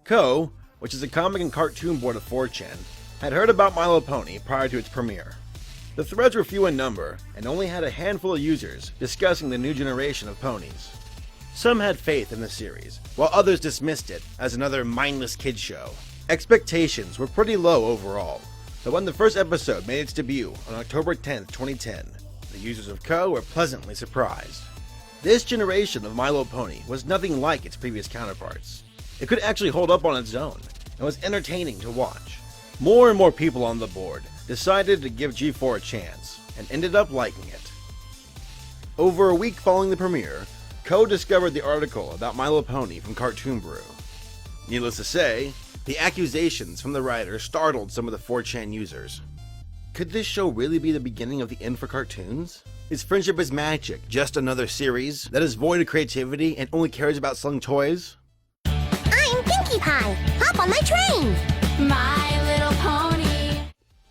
Ko, which is a comic and cartoon board of 4chan, had heard about My Little Pony prior to its premiere. The threads were few in number and only had a handful of users discussing the new generation of ponies. Some had faith in the series, while others dismissed it as another mindless kids show. Expectations were pretty low overall, but when the first episode made its debut on October 10th, 2010, the users of Ko were pleasantly surprised. This generation of My Little Pony was nothing like its previous counterparts. It could actually hold up on its own, and was entertaining to watch. More and more people on the board decided to give G4 a chance, and ended up liking it. Over a week following the premiere, Ko discovered the article about My Little Pony from Cartoon Brew. Needless to say, the accusations from the writer startled some of the 4chan users. Could this show really be the beginning of the end for cartoons? Is Friendship is Magic just another series that is void of creativity and only cares about selling toys? I'm Pinkie Pie! Hop on my train! My Little Pony.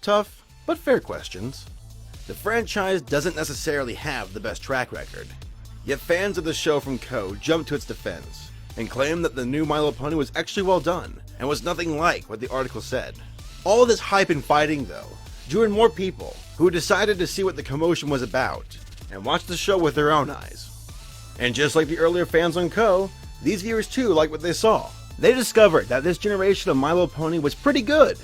Tough, but fair questions. The franchise doesn't necessarily have the best track record, yet fans of the show from Ko jumped to its defense and claimed that the new My Little Pony was actually well done and was nothing like what the article said. All this hype and fighting, though, drew in more people who decided to see what the commotion was about and watch the show with their own eyes. And just like the earlier fans on Ko, these viewers too liked what they saw. They discovered that this generation of My Little Pony was pretty good,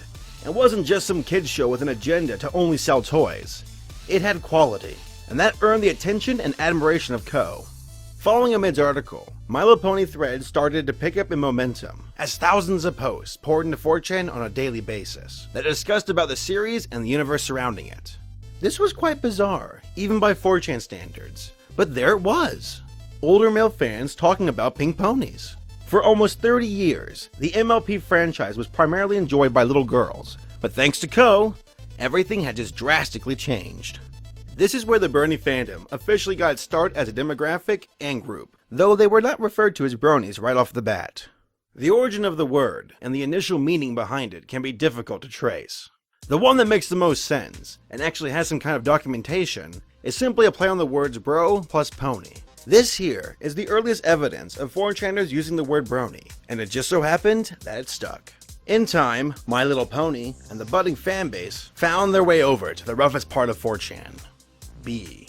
and wasn't just some kids show with an agenda to only sell toys. It had quality, and that earned the attention and admiration of Ko. Following Amid's article, My Little Pony threads started to pick up in momentum, as thousands of posts poured into 4chan on a daily basis that discussed about the series and the universe surrounding it. This was quite bizarre, even by 4chan standards, but there it was. Older male fans talking about pink ponies. For almost 30 years, the MLP franchise was primarily enjoyed by little girls, but thanks to Ko, everything had just drastically changed. This is where the Brony fandom officially got its start as a demographic and group, though they were not referred to as Bronies right off the bat. The origin of the word and the initial meaning behind it can be difficult to trace. The one that makes the most sense, and actually has some kind of documentation, is simply a play on the words bro plus pony. This here is the earliest evidence of 4chaners using the word brony, and it just so happened that it stuck. In time, My Little Pony and the budding fanbase found their way over to the roughest part of 4chan, B,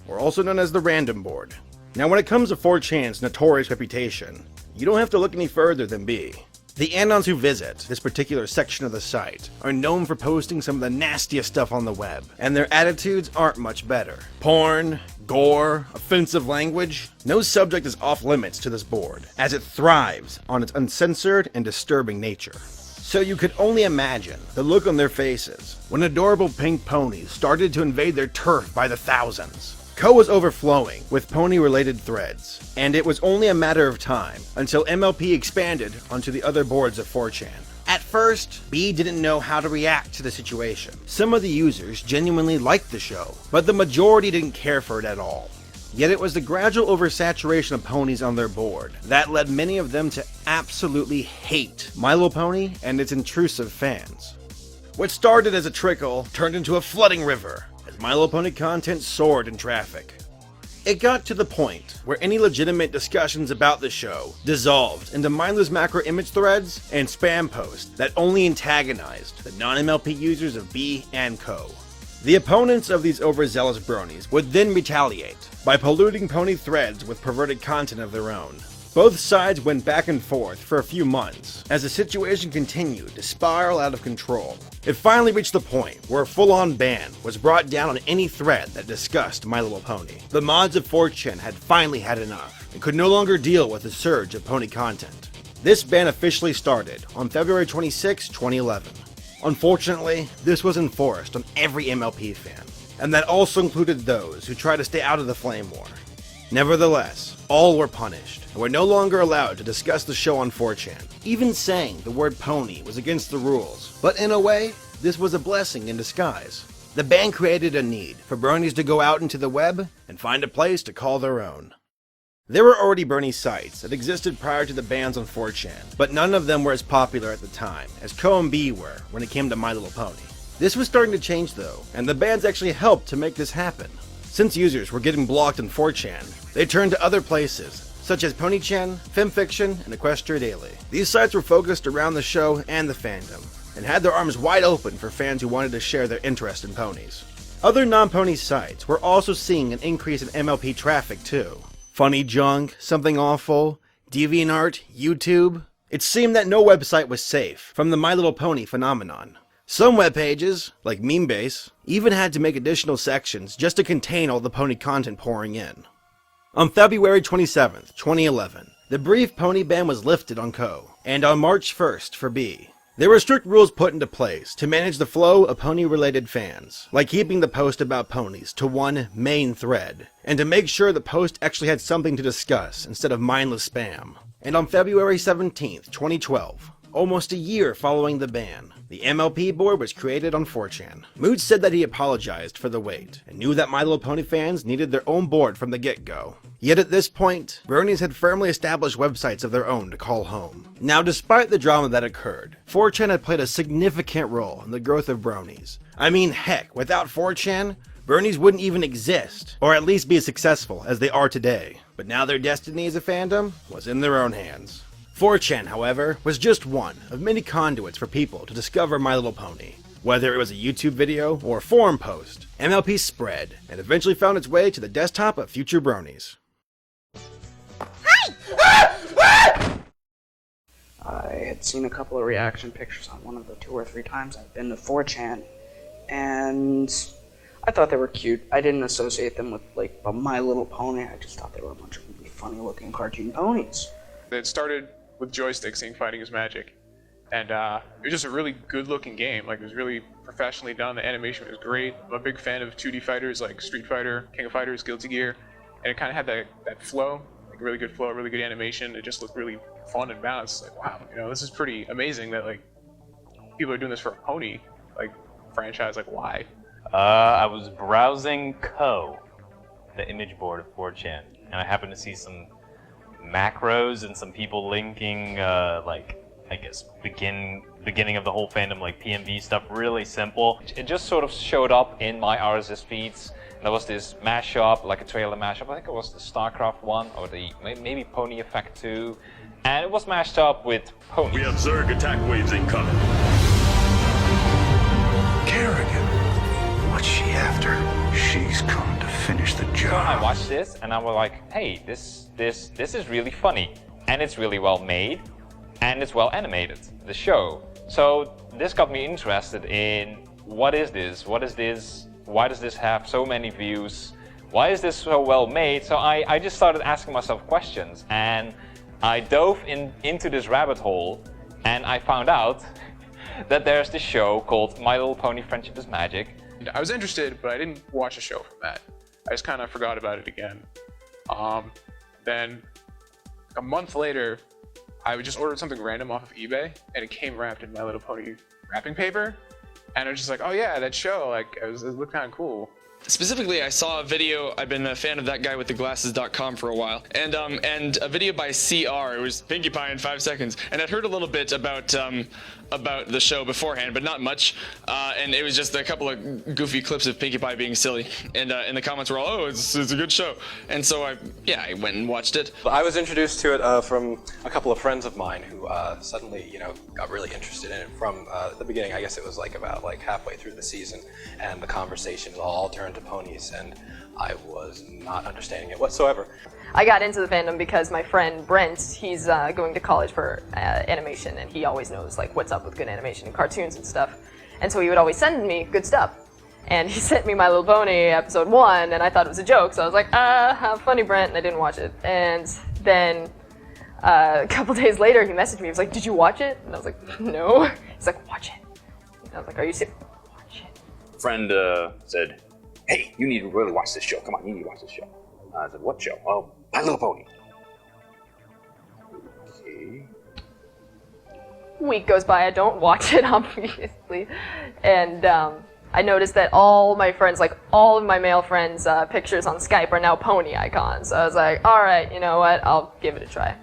or also known as the random board. Now when it comes to 4chan's notorious reputation, you don't have to look any further than B. The Anons who visit this particular section of the site are known for posting some of the nastiest stuff on the web, and their attitudes aren't much better. Porn, gore, offensive language, no subject is off limits to this board, as it thrives on its uncensored and disturbing nature. So you could only imagine the look on their faces when adorable pink ponies started to invade their turf by the thousands. Ko was overflowing with pony-related threads, and it was only a matter of time until MLP expanded onto the other boards of 4chan. At first, B didn't know how to react to the situation. Some of the users genuinely liked the show, but the majority didn't care for it at all. Yet it was the gradual oversaturation of ponies on their board that led many of them to absolutely hate My Little Pony and its intrusive fans. What started as a trickle turned into a flooding river, as My Little Pony content soared in traffic. It got to the point where any legitimate discussions about the show dissolved into mindless macro image threads and spam posts that only antagonized the non-MLP users of B and Ko. The opponents of these overzealous bronies would then retaliate by polluting pony threads with perverted content of their own. Both sides went back and forth for a few months as the situation continued to spiral out of control. It finally reached the point where a full-on ban was brought down on any thread that discussed My Little Pony. The mods of 4chan had finally had enough and could no longer deal with the surge of pony content. This ban officially started on February 26, 2011. Unfortunately, this was enforced on every MLP fan, and that also included those who tried to stay out of the flame war. Nevertheless, all were punished, and were no longer allowed to discuss the show on 4chan. Even saying the word pony was against the rules, but in a way, this was a blessing in disguise. The ban created a need for bronies to go out into the web and find a place to call their own. There were already Brony sites that existed prior to the bans on 4chan, but none of them were as popular at the time as Ko and B were when it came to My Little Pony. This was starting to change though, and the bans actually helped to make this happen. Since users were getting blocked on 4chan, they turned to other places, such as Ponychan, FemFiction, and Equestria Daily. These sites were focused around the show and the fandom, and had their arms wide open for fans who wanted to share their interest in ponies. Other non-pony sites were also seeing an increase in MLP traffic too. Funny Junk, Something Awful, DeviantArt, YouTube. It seemed that no website was safe from the My Little Pony phenomenon. Some web pages, like Memebase, even had to make additional sections just to contain all the pony content pouring in. On February 27th, 2011, the brief pony ban was lifted on Co, and on March 1st for B. There were strict rules put into place to manage the flow of pony-related fans, like keeping the post about ponies to one main thread, and to make sure the post actually had something to discuss instead of mindless spam. And on February 17th, 2012, almost a year following the ban, the MLP board was created on 4chan. Moot said that he apologized for the wait, and knew that My Little Pony fans needed their own board from the get-go. Yet at this point, Bronies had firmly established websites of their own to call home. Now, despite the drama that occurred, 4chan had played a significant role in the growth of Bronies. I mean, heck, without 4chan, Bronies wouldn't even exist, or at least be as successful as they are today. But now their destiny as a fandom was in their own hands. 4chan, however, was just one of many conduits for people to discover My Little Pony. Whether it was a YouTube video or a forum post, MLP spread and eventually found its way to the desktop of future Bronies. I had seen a couple of reaction pictures on one of the 2 or 3 times I've been to 4chan, and I thought they were cute. I didn't associate them with, like, a My Little Pony. I just thought they were a bunch of really funny-looking cartoon ponies. It started with joysticks saying fighting is magic, and it was just a really good-looking game. Like, it was really professionally done. The animation was great. I'm a big fan of 2D fighters like Street Fighter, King of Fighters, Guilty Gear, and it kind of had that flow, like a really good flow, really good animation. It just looked really fun and balanced. Like, wow, you know, this is pretty amazing that like people are doing this for a pony like franchise. Like, why? I was browsing Co, the image board of 4chan, and I happened to see some macros and some people linking like, I guess, beginning of the whole fandom, like PMV stuff, really simple. It just sort of showed up in my RSS feeds. There was this mashup, like a trailer mashup. I think it was the StarCraft one or the maybe Pony Effect 2, and it was mashed up with ponies. We have Zerg attack waves incoming. Kerrigan, what's she after? She's come to finish the job. So I watched this and I was like, hey, this is really funny, and it's really well made, and it's well animated, the show. So this got me interested in what is this? What is this? Why does this have so many views? Why is this so well made? So I just started asking myself questions, and I dove into this rabbit hole, and I found out that there's this show called My Little Pony Friendship is Magic. I was interested, but I didn't watch a show from that. I just kind of forgot about it again. Then a month later, I just ordered something random off of eBay, and it came wrapped in My Little Pony wrapping paper. And I was just like, oh yeah, that show, like, it looked kind of cool. Specifically, I saw a video. I've been a fan of that guy with the glasses.com for a while, and a video by CR. It was Pinkie Pie in 5 seconds, and I'd heard a little bit about the show beforehand, but not much. And it was just a couple of goofy clips of Pinkie Pie being silly, and the comments were all, "Oh, it's a good show." And so I went and watched it. I was introduced to it from a couple of friends of mine who suddenly, got really interested in it from the beginning. I guess it was about halfway through the season, and the conversation all turned to ponies, and I was not understanding it whatsoever. I got into the fandom because my friend Brent, he's going to college for animation, and he always knows what's up with good animation and cartoons and stuff. And so he would always send me good stuff. And he sent me My Little Pony episode 1, and I thought it was a joke, so I was like, how funny, Brent, and I didn't watch it. And then a couple days later, he messaged me. He was like, did you watch it? And I was like, no. He's like, watch it. And I was like, are you serious? Watch it. Friend said, hey, you need to really watch this show. Come on, you need to watch this show. I said, what show? Oh, My Little Pony. Okay. Week goes by, I don't watch it, obviously. And I noticed that all my friends, all of my male friends' pictures on Skype are now pony icons. So I was like, all right, you know what, I'll give it a try.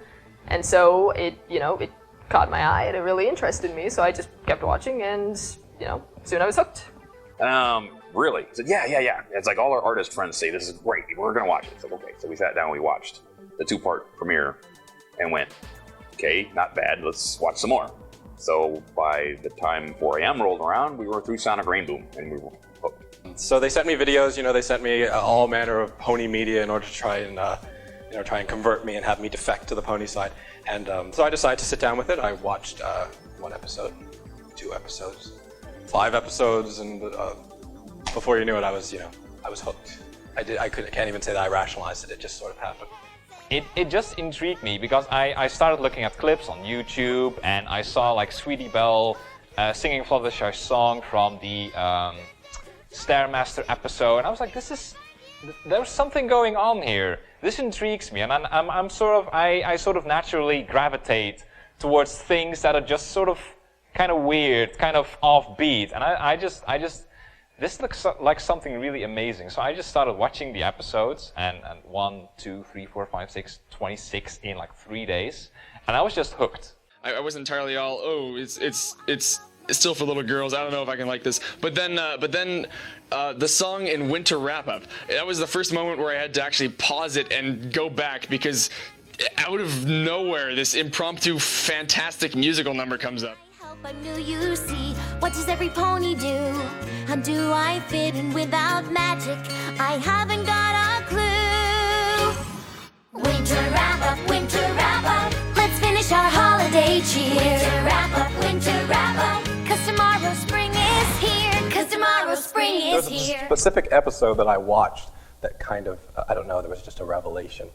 And so it caught my eye and it really interested me, so I just kept watching, and soon I was hooked. really? I said, yeah. It's like all our artist friends say this is great. We're going to watch it. It's like, okay. So we sat down, we watched the 2-part premiere and went, okay, not bad. Let's watch some more. So by the time 4 a.m. rolled around, we were through Sonic Rainboom and we were hooked. So they sent me videos, they sent me all manner of pony media in order to try and convert me and have me defect to the pony side. And so I decided to sit down with it. I watched 1 episode, 2 episodes, 5 episodes, and before you knew it, I was hooked. Can't even say that I rationalized it. It just sort of happened. It just intrigued me because I started looking at clips on YouTube and I saw like Sweetie Belle singing Fluttershy's song from the Stairmaster episode, and I was like, there's something going on here. This intrigues me, and I sort of naturally gravitate towards things that are just sort of kind of weird, kind of offbeat, and I just this looks like something really amazing. So I just started watching the episodes, and 1, 2, 3, 4, 5, 6, 26 in like 3 days, and I was just hooked. I wasn't entirely all, it's still for little girls. I don't know if I can like this. But then the song in Winter Wrap Up, that was the first moment where I had to actually pause it and go back because out of nowhere, this impromptu, fantastic musical number comes up. I knew you see, what does every pony do? How do I fit in without magic? I haven't got a clue. Winter wrap up, let's finish our holiday cheer. Winter wrap up, 'cause tomorrow spring is here. 'Cause tomorrow spring is here. There's a specific episode that I watched that kind of, I don't know, there was just a revelation.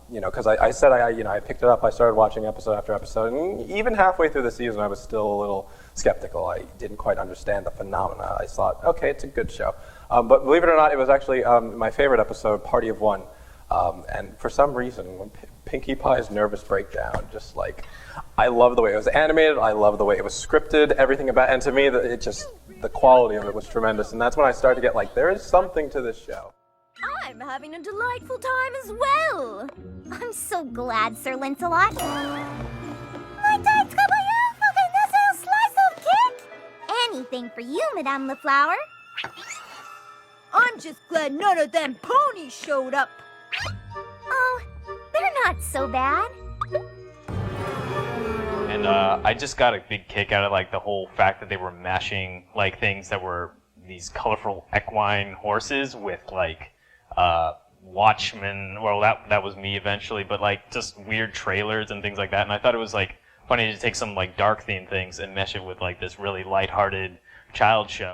Because I said I picked it up, I started watching episode after episode, and even halfway through the season I was still a little skeptical. I didn't quite understand the phenomena. I thought, okay, it's a good show. But believe it or not, it was actually my favorite episode, Party of One. And for some reason, when Pinkie Pie's nervous breakdown, just like, I love the way it was animated, I love the way it was scripted, everything about it, and to me, the quality of it was tremendous, and that's when I started to get like, there is something to this show. I'm having a delightful time as well. I'm so glad, Sir Lancelot. My tights got my fucking this little slice of cake. Anything for you, Madame LaFlower. I'm just glad none of them ponies showed up. Oh, they're not so bad. And I just got a big kick out of like the whole fact that they were mashing like things that were these colorful equine horses with like Watchmen. Well, that was me eventually, but like just weird trailers and things like that. And I thought it was like funny to take some like dark themed things and mesh it with like this really lighthearted child show.